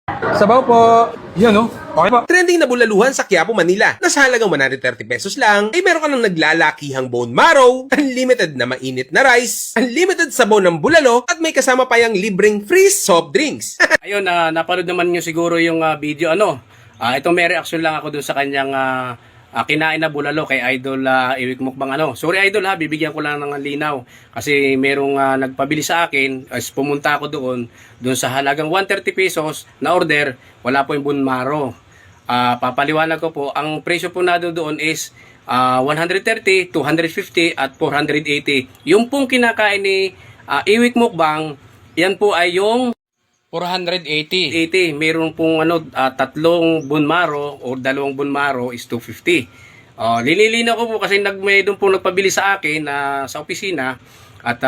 Sabaw po. Yan oh. Okay po. Trending na bulaluhan sa Quiapo, Manila na sa halagang 130 pesos lang ay meron ka ng naglalakihang bone marrow, unlimited na mainit na rice, unlimited sabaw ng bulalo at may kasama pa yung libreng free soft drinks. Ayun, napanood naman nyo siguro yung video ito may reaction lang ako dun sa kanyang kinain na bulalo kay Idol Iwik Mukbang Sorry Idol bibigyan ko lang ng linaw kasi merong nagpabili sa akin as pumunta ako doon sa halagang 130 pesos na order, wala po yung bone marrow. Papaliwanag ko po, ang presyo po na doon is 130, 250 at 480. Yung pong kinakain ni Iwik Mukbang, yan po ay yung 480. Meron pong tatlong bone marrow o dalawang bone marrow is 250. Linilinaw ko po kasi may doon po nagpabili sa akin sa opisina at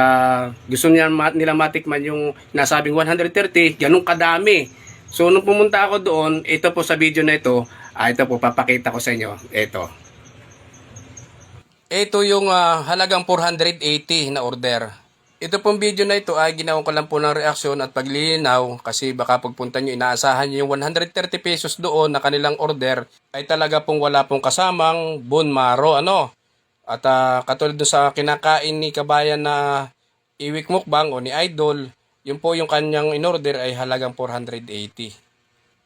gusto nila matikman yung nasabing 130, ganun kadami. So nung pumunta ako doon, ito po sa video na ito, ito po papakita ko sa inyo. Ito yung halagang 480 na order. Ito pong video na ito ay ginawa ko lang po ng reaksyon at paglilinaw kasi baka pagpunta nyo inaasahan nyo yung 130 pesos doon na kanilang order ay talaga pong wala pong kasamang bone marrow At katulad doon sa kinakain ni kabayan na Iwik Mukbang o ni Idol, yun po yung kanyang in-order ay halagang 480.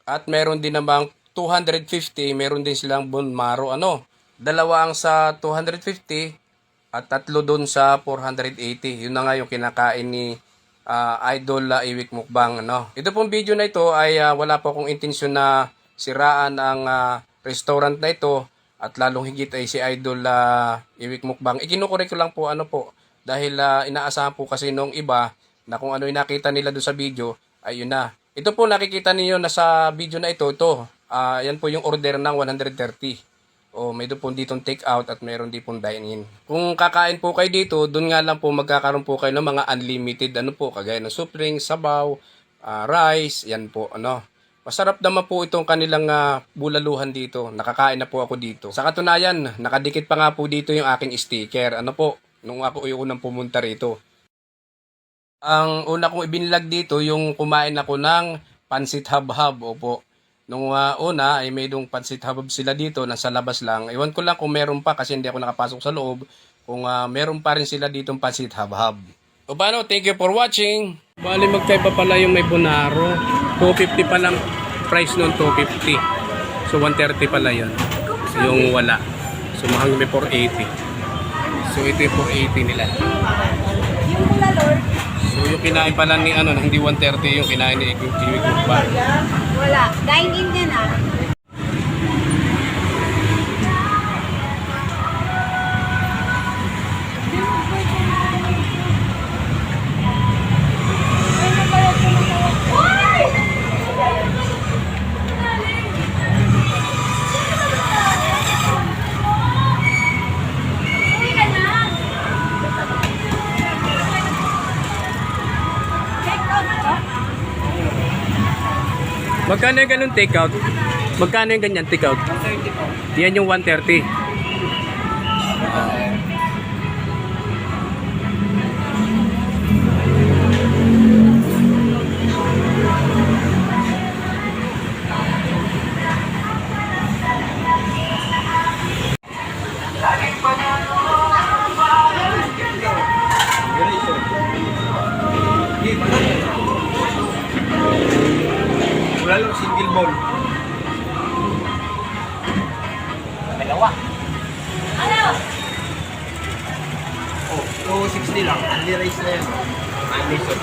At meron din namang 250, meron din silang bone marrow Dalawa ang sa 250 at tatlo doon sa 480. Yun na nga yung kinakain ni Idol Iwik Mukbang Ito pong video na ito ay wala po akong intensyon na siraan ang restaurant na ito at lalong higit ay si Idol Iwik Mukbang. Ikinukorek ko lang po dahil inaasahan po kasi nung iba na kung ano yung nakita nila doon sa video ay yun na. Ito po nakikita niyo na sa video na ito. Yan po yung order ng 130. May doon po ditong take out at meron din pong dine-in. Kung kakain po kayo dito, doon nga lang po magkakaroon po kayo ng mga unlimited kagaya ng soup drinks, sabaw, rice, yan po Masarap naman po itong kanilang bulaluhan dito. Nakakain na po ako dito. Sa katunayan, nakadikit pa nga po dito yung aking sticker. Nung ako yung unang pumunta rito. Ang una kong ibinlag dito, yung kumain ako ng pansit habhab. Opo. Nung una ay may dong pansit habab sila dito, nasa labas lang. Iwan ko lang kung meron pa kasi hindi ako nakapasok sa loob. Kung meron pa rin sila ditong pansit habhab. O paano, thank you for watching. Bali magkaiba pala yung may bonaro. 250 pa lang price nun, 250. So 130 pala yun. Yung wala. So mahal may 480. So ito yung 480 nila. Yung mula Lord? So yung kinain pala ni hindi 130 yung kinain ni Iwik Mukbang. Wala. Dine-in din Magkano yung ganun take out? Magkano yung ganyan take out? 130 po. Yan yung 130. Wala lang single bowl. Dalawa. Oh, 260 lang. Only rice na yan. Only salt.